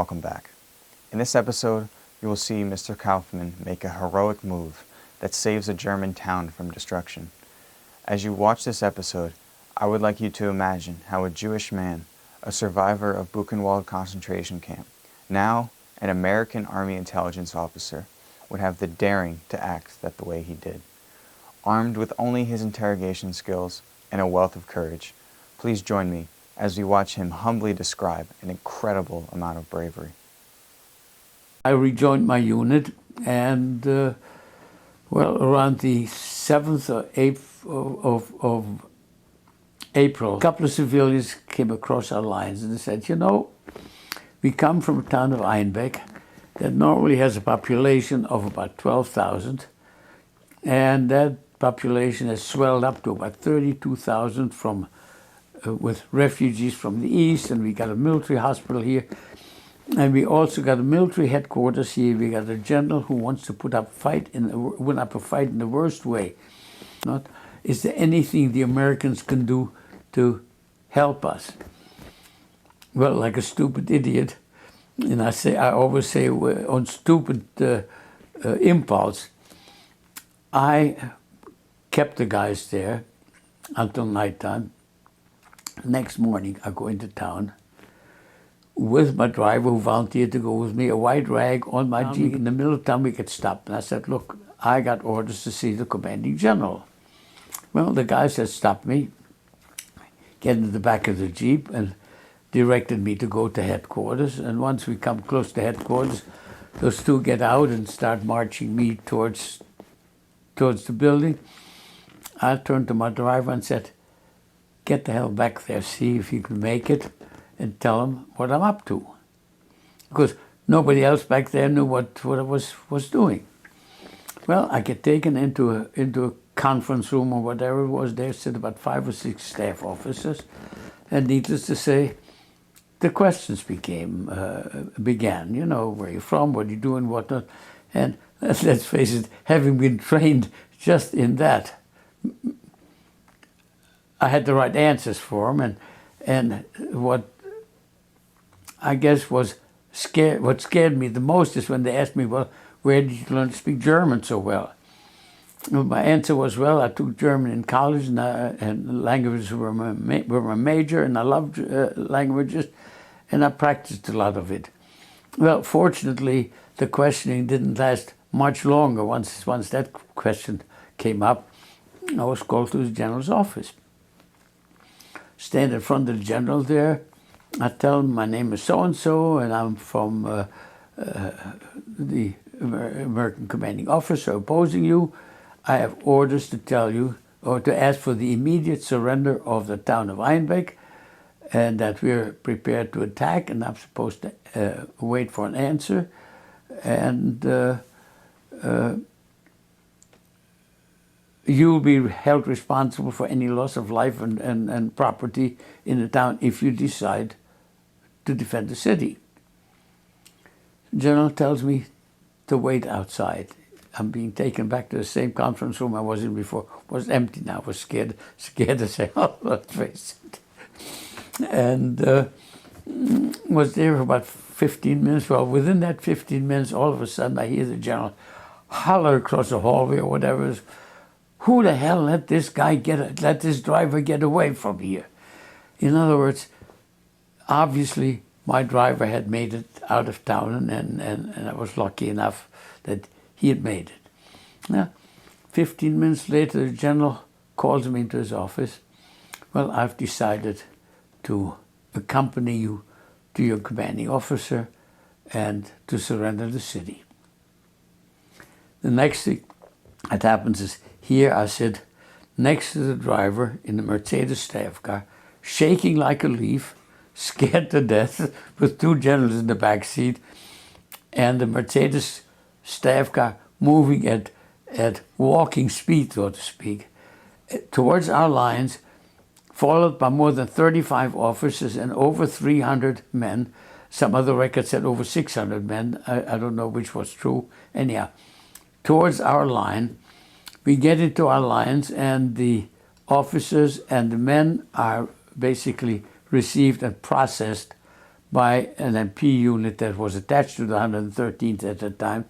welcome back. In this episode, you will see Mr. Kaufman make a heroic move that saves a German town from destruction. As you watch this episode, I would like you to imagine how a Jewish man, a survivor of Buchenwald concentration camp, now an American Army intelligence officer, would have the daring to act that the way he did. Armed with only his interrogation skills and a wealth of courage, please join me as we watch him humbly describe an incredible amount of bravery. I rejoined my unit, and around the 7th or 8th of April, a couple of civilians came across our lines and they said, you know, we come from a town of Einbeck that normally has a population of about 12,000, and that population has swelled up to about 32,000 from with refugees from the east, and we got a military hospital here, and we also got a military headquarters here. We got a general who wants to put up a fight in the worst way. Is there anything the Americans can do to help us? Well, like a stupid idiot, and I always say on stupid impulse, I kept the guys there until nighttime. Next morning, I go into town with my driver who volunteered to go with me, a white rag on my Jeep. In the middle of town, we get stopped. And I said, look, I got orders to see the commanding general. Well, the guy said, stop me, get into the back of the Jeep, and directed me to go to headquarters. And once we come close to headquarters, those two get out and start marching me towards the building. I turned to my driver and said, get the hell back there, see if you can make it, and tell him what I'm up to. Because nobody else back there knew what I was doing. Well, I get taken into a conference room or whatever it was. There sit about 5 or 6 staff officers, and needless to say, the questions began. You know, where you from, what you doing, whatnot. And let's face it, having been trained just in that, I had the right answers for them, and what I guess what scared me the most is when they asked me, well, where did you learn to speak German so well? Well, my answer was, well, I took German in college, and languages were my major, and I loved languages, and I practiced a lot of it. Well, fortunately, the questioning didn't last much longer. Once that question came up, I was called to the general's office. Stand in front of the general there. I tell him my name is so-and-so, and I'm from the American commanding officer opposing you. I have orders to tell you, or to ask for the immediate surrender of the town of Einbeck, and that we're prepared to attack, and I'm supposed to wait for an answer. And you'll be held responsible for any loss of life and property in the town if you decide to defend the city. The general tells me to wait outside. I'm being taken back to the same conference room I was in before. It was empty now. I was scared to say, oh, let's face it. And was there for about 15 minutes. Well, within that 15 minutes, all of a sudden I hear the general holler across the hallway or whatever. Who the hell let this driver get away from here? In other words, obviously my driver had made it out of town, and I was lucky enough that he had made it. Now, 15 minutes later, the general calls me into his office. Well, I've decided to accompany you to your commanding officer and to surrender the city. The next thing that happens is, here I sit next to the driver in the Mercedes staff car, shaking like a leaf, scared to death, with 2 generals in the back seat, and the Mercedes staff car moving at walking speed, so to speak, towards our lines, followed by more than 35 officers and over 300 men. Some other records said over 600 men. I don't know which was true. Anyhow, towards our line, we get into our lines, and the officers and the men are basically received and processed by an MP unit that was attached to the 113th at that time.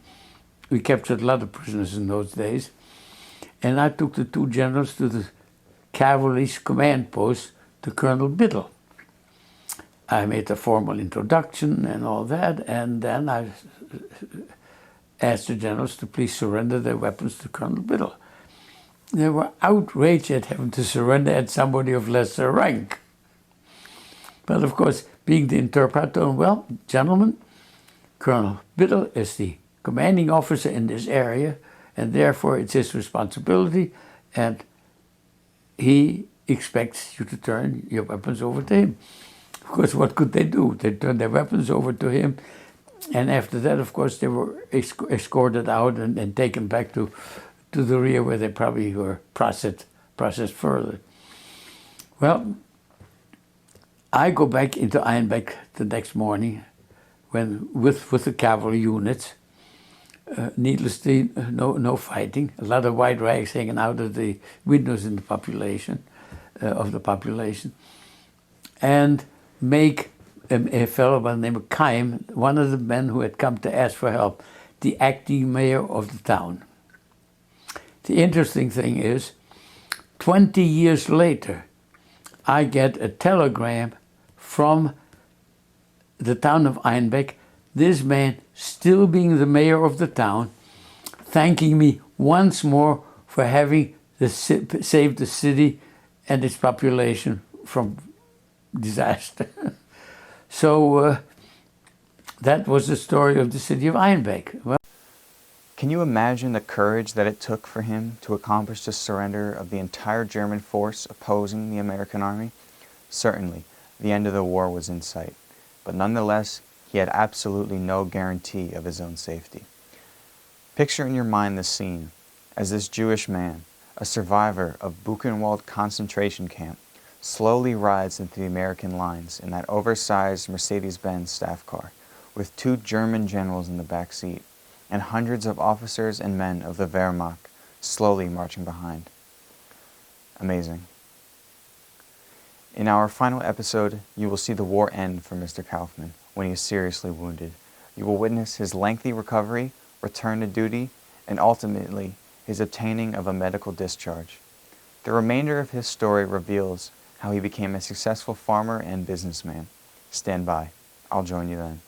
We captured a lot of prisoners in those days. And I took the two generals to the cavalry's command post to Colonel Biddle. I made a formal introduction and all that, and then I asked the generals to please surrender their weapons to Colonel Biddle. They were outraged at having to surrender at somebody of lesser rank. But of course, being the interpreter, well, gentlemen, Colonel Biddle is the commanding officer in this area, and therefore it's his responsibility, and he expects you to turn your weapons over to him. Of course, what could they do? They turned their weapons over to him, and after that, of course, they were escorted out and taken back to the rear, where they probably were processed further. Well, I go back into Einbeck the next morning when with the cavalry units. Needlessly, no fighting. A lot of white rags hanging out of the windows in the population, and make a fellow by the name of Kaufman, one of the men who had come to ask for help, the acting mayor of the town. The interesting thing is, 20 years later, I get a telegram from the town of Einbeck, this man still being the mayor of the town, thanking me once more for having saved the city and its population from disaster. So that was the story of the city of Einbeck. Well, can you imagine the courage that it took for him to accomplish the surrender of the entire German force opposing the American army? Certainly, the end of the war was in sight, but nonetheless, he had absolutely no guarantee of his own safety. Picture in your mind this scene as this Jewish man, a survivor of Buchenwald concentration camp, slowly rides into the American lines in that oversized Mercedes-Benz staff car with two German generals in the back seat and hundreds of officers and men of the Wehrmacht slowly marching behind. Amazing. In our final episode, you will see the war end for Mr. Kaufman when he is seriously wounded. You will witness his lengthy recovery, return to duty, and ultimately his obtaining of a medical discharge. The remainder of his story reveals how he became a successful farmer and businessman. Stand by. I'll join you then.